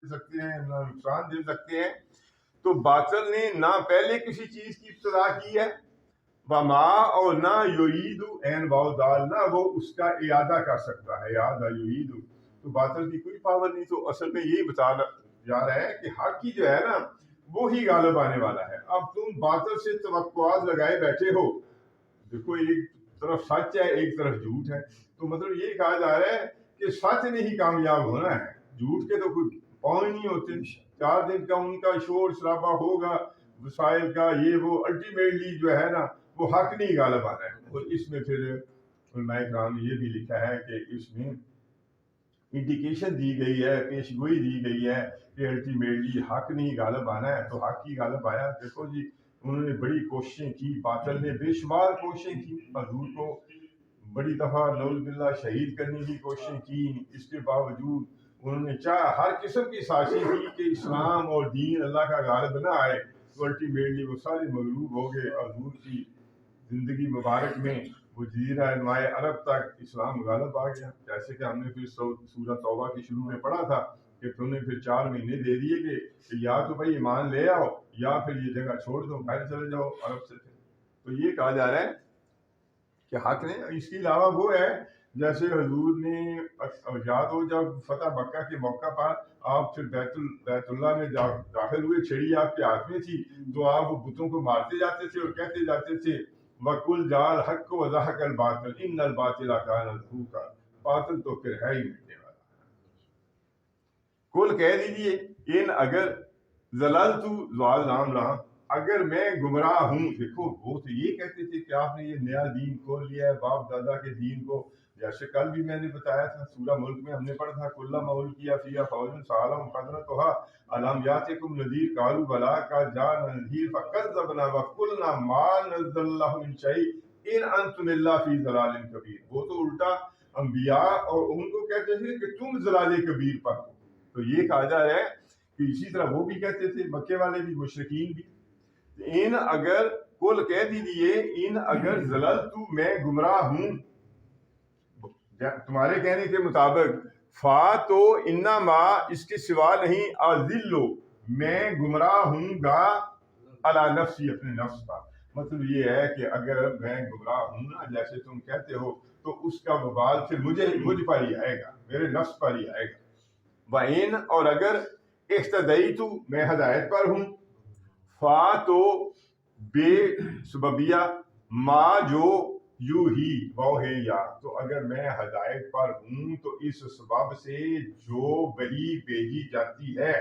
سکتے ہیں نہ نقصان دے سکتے ہیں. تو باطل نے نہ پہلے کسی چیز کی ابتدا کی ہے وما، اور نہ یعید عین واو دال، نہ وہ اس کا اعادہ کر سکتا ہے. اعادہ یعید، تو باطل کی کوئی پاور نہیں. تو اصل میں یہی بتا جا رہا ہے کہ حق کی جو ہے نا وہی غالب آنے والا ہے. اب تم باطل سے توقعات لگائے بیٹھے ہو. دیکھو ایک طرف سچ ہے ایک طرف جھوٹ ہے، تو مطلب یہ کہا جا رہا ہے کہ سچ نے ہی کامیاب ہونا ہے، جھوٹ کے تو کوئی پاؤں نہیں ہوتے. 4 دن کا ان کا شور شرابہ ہوگا وسائل کا یہ وہ، الٹیمیٹلی جو ہے نا وہ حق نہیں غالب آ رہا ہے. اور اس میں پھر علماء کرام نے یہ بھی لکھا ہے کہ اس میں انڈیکیشن دی گئی ہے، پیشگوئی دی گئی ہے کہ الٹیمیٹلی حق نہیں غالب آنا ہے، تو حق ہی غالب آیا. دیکھو جی انہوں نے بڑی کوششیں کی، باطل نے بے شمار کوششیں کی، حضور کو بڑی دفعہ نعوذ باللہ شہید کرنے کی کوششیں کی. اس کے باوجود انہوں نے چاہا ہر قسم کی سازشیں کی کہ اسلام اور دین اللہ کا غالب نہ آئے، تو الٹیمیٹلی وہ سارے مغلوب ہو گئے. حضور کی زندگی مبارک میں وہ جزیرہ نمائے عرب تک اسلام غالب آ گیا. جیسے کہ ہم نے پھر سورہ توبہ کے شروع میں پڑھا تھا کہ تم نے پھر 4 مہینے دے دیے کہ یا تو بھائی ایمان لے آؤ یا پھر یہ جگہ چھوڑ دو، باہر چلے جاؤ عرب سے. تو یہ کہا جا رہا ہے کہ حق نے. اس کے علاوہ وہ ہے جیسے حضور نے یاد ہو جب فتح مکہ کے موقع پر آپ پھر بیت اللہ میں داخل ہوئے، چھڑی آپ کے ہاتھ میں تھی، تو آپ وہ بتوں کو مارتے جاتے تھے اور کہتے جاتے تھے وَقُلْ جَعَ الْحَقُّ وَزَهَقَ الْبَاطِلُ إِنَّ الْبَاطِلَ كَانَ زَهُوقًا. باطل تو پھر ہے ہی مٹنے والا. کل کہہ دیجئے ان اگر ضللت ضال نام رہا، اگر میں گمراہ ہوں. دیکھو وہ تو یہ کہتے تھے کہ آپ نے یہ نیا دین کھول لیا ہے باپ دادا کے دین کو. جیسے کل بھی میں نے بتایا تھا سورہ ملک میں ہم نے پڑھا تھا کلما القی فیہا فوج سألہم خزنتہا الم یاتکم نذیر قالوا بلی قد جاءنا نذیر فکذبنا وقلنا ما نزل اللہ من شیء ان انتم الا فی ضلال کبیر. وہ تو الٹا انبیاء اور ان کو کہتے تھے کہ تم ضلال کبیر پر ہو. تو یہ کہا جا رہا ہے کہ اسی طرح وہ بھی کہتے تھے، مکے والے بھی مشرکین بھی. ان اگر کل کہہ دیجیے ان اگر ضللت میں گمراہ ہوں تمہارے کہنے کے مطابق، فا تو انما اس کے سوا نہیں، اذلو میں گمراہ ہوں گا علی نفسی اپنے نفس پر. مطلب یہ ہے کہ اگر میں گمراہ ہوں نا جیسے تم کہتے ہو تو اس کا وبال پھر مجھ پر ہی آئے گا، میرے نفس پر ہی آئے گا. وَإِنْ اور اگر اہتدیت میں ہدایت پر ہوں، فا تو بے سببیہ ما جو یو ہی وہ ہے یا، تو اگر میں ہدایت پر ہوں تو اس سبب سے جو وحی بھیجی جاتی ہے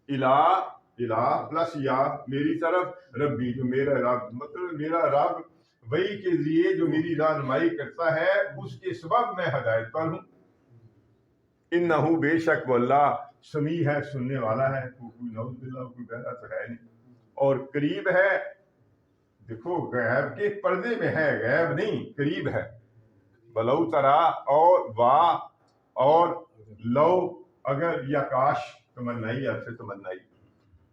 الہ پلس یا میری طرف ربی جو میرا رب، مطلب میرا رب وحی کے ذریعے جو میری رہنمائی کرتا ہے اس کے سبب میں ہدایت پر ہوں. انہو بے شک وہ اللہ سمیع ہے سننے والا ہے. کوئی نعوذ باللہ کوئی بہرا تو ہے نہیں اور قریب ہے. دیکھو غیب کے پردے میں ہے، غیب نہیں قریب ہے. بلو ترا اور وا اور لو اگر یا کاش تمنائی سے تمنائی،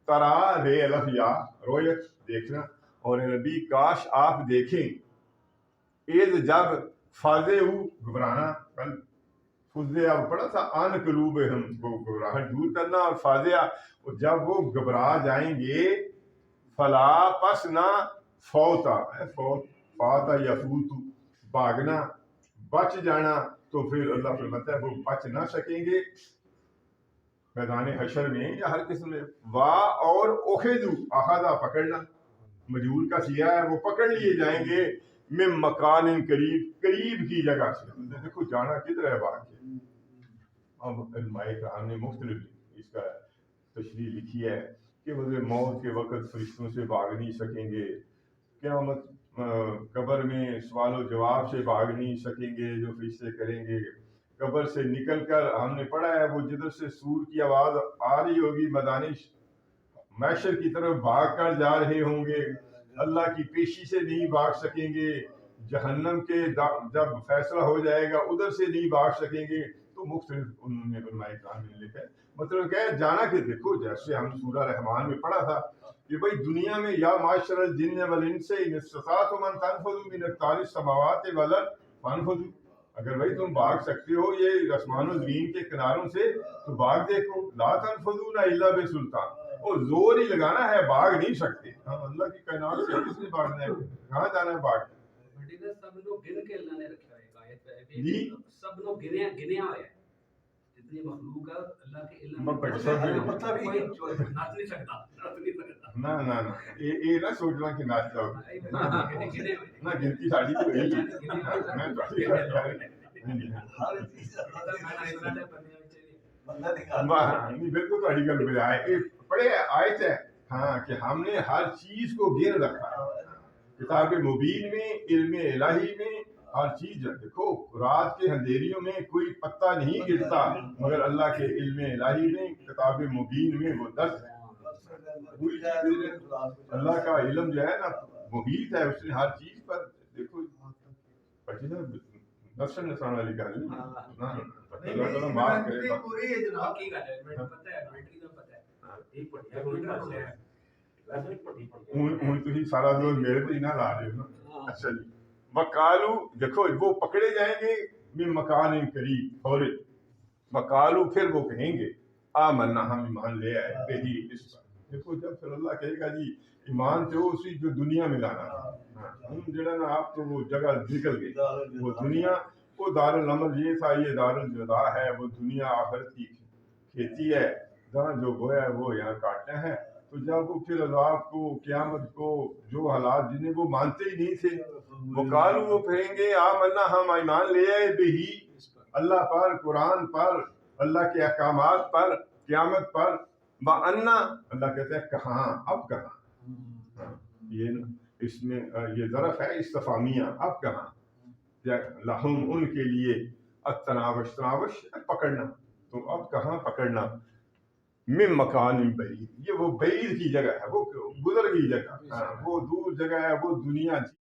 ترا رے الف یا رویت دیکھنا، اور نبی کاش آپ دیکھیں اذ جب فاضے گھبرانا. کل فضیہ پڑھا تھا ان قلوبہم وہ گھبراہٹ دور کرنا، اور فاضیہ جب وہ گھبرا جائیں گے فلا پس نہ فوتا فاتا یا فوتو بھاگنا بچ جانا، تو پھر اللہ فرماتا ہے وہ بچ نہ سکیں گے میدان حشر میں یا ہر قسم میں. وا اور اخذو اخذا پکڑنا، مجہول کا سیاہ ہے، وہ پکڑ لیے جائیں گے من مکان قریب کی جگہ سے. دیکھو جانا کدھر ہے باقی. اب علماء کرام نے مختلف اس کا تشریح لکھی ہے کہ مطلب موت کے وقت فرشتوں سے بھاگ نہیں سکیں گے، قیامت قبر میں سوال و جواب سے بھاگ نہیں سکیں گے جو فرشتے کریں گے. قبر سے نکل کر ہم نے پڑھا ہے وہ جدھر سے سور کی آواز آ رہی ہوگی میدان محشر کی طرف بھاگ کر جا رہے ہوں گے، اللہ کی پیشی سے نہیں بھاگ سکیں گے. جہنم کے جب فیصلہ ہو جائے گا ادھر سے نہیں بھاگ سکیں گے. تو مختلف انہوں نے علماء کرام نے لکھا ہے. مطلب کیا ہے جانا کہ دیکھو جیسے ہم سورہ رحمان میں پڑھا تھا کہ بھائی دنیا میں یا معاشر الجن والانس ان استطعتم ان تنفذوا من اقطار السماوات والارض فانفذوا. اگر بھائی تم بھاگ سکتے ہو یہ آسمان و زمین کے کناروں سے تو بھاگ دیکھو. لا تنفذون الا بسلطان، وہ زور ہی لگانا ہے، بھاگ نہیں سکتے. ہاں اللہ کی کائنات سے کس نے بھاگنا ہے؟ کہاں جانا ہے بھاگ؟ سب لوگ گن کے اللہ نے رکھا ہے. ایک آیت ہے جی سب لوگ گنیا ہوا ہے، جتنی مخلوق ہے اللہ کے علم میں پیسہ بھی کوئی ناچ نہیں سکتا. نہ نہ نہ یہ نہ سوچنا کہ ناچ جاؤ نہ گنتی ساڑی تو ہے ہی. میں بالکل تھوڑی گل پہ آئے پڑھے آیت ہے ہاں کہ ہم نے ہر چیز کو گن رکھا ہے. کتاب مبین میں، علم الہی میں ہر چیز. دیکھو رات کے اندھیریوں میں کوئی پتہ نہیں گرتا مگر اللہ کے علم الہی میں، کتاب مبین میں وہ درج ہے. اللہ کا علم جو ہے نا محیط ہے، اس نے ہر چیز پر. دیکھو نسل نسان والی گل اللہ تعالیٰ معاف کرے. ہوں تھی سارا دوست میرے پہ ہی نہ لا رہے ہو نا. اچھا جی وکالو، دیکھو وہ پکڑے جائیں گے من مکان قریب فوری. وکالو پھر وہ کہیں گے آمنا ہم ایمان لے آئے بہی اس پر. دیکھو جب پھر اللہ کہے گا جی ایمان تو اسی جو دنیا میں لانا تھا، ہم جڑا نا آپ تو وہ جگہ نکل گئی. وہ دنیا وہ دار الامر یہ تھا، یہ دار الجزا ہے. وہ دنیا آخرت کی کھیتی ہے، جہاں جو بویا ہے وہ یہاں کاٹنا ہے. تو جب وہ پھر عذاب کو، قیامت کو، جو حالات جنہیں وہ مانتے ہی نہیں تھے، وہ کالو وہ کہیں گے آمنا ہم ایمان لے آئے بہی اللہ پر، قرآن پر، اللہ کے احکامات پر، قیامت پر. وَأَنَّا اللہ کہتے ہیں کہاں، اب کہاں. یہ اس میں یہ ظرف ہے استفہامیہ، اب کہاں. لہم ان کے لیے التناوش، تناوش پکڑنا، تو اب کہاں پکڑنا. من مکان بعید، یہ وہ بعید کی جگہ ہے، وہ گزر گئی جگہ، وہ دور جگہ ہے، وہ دنیا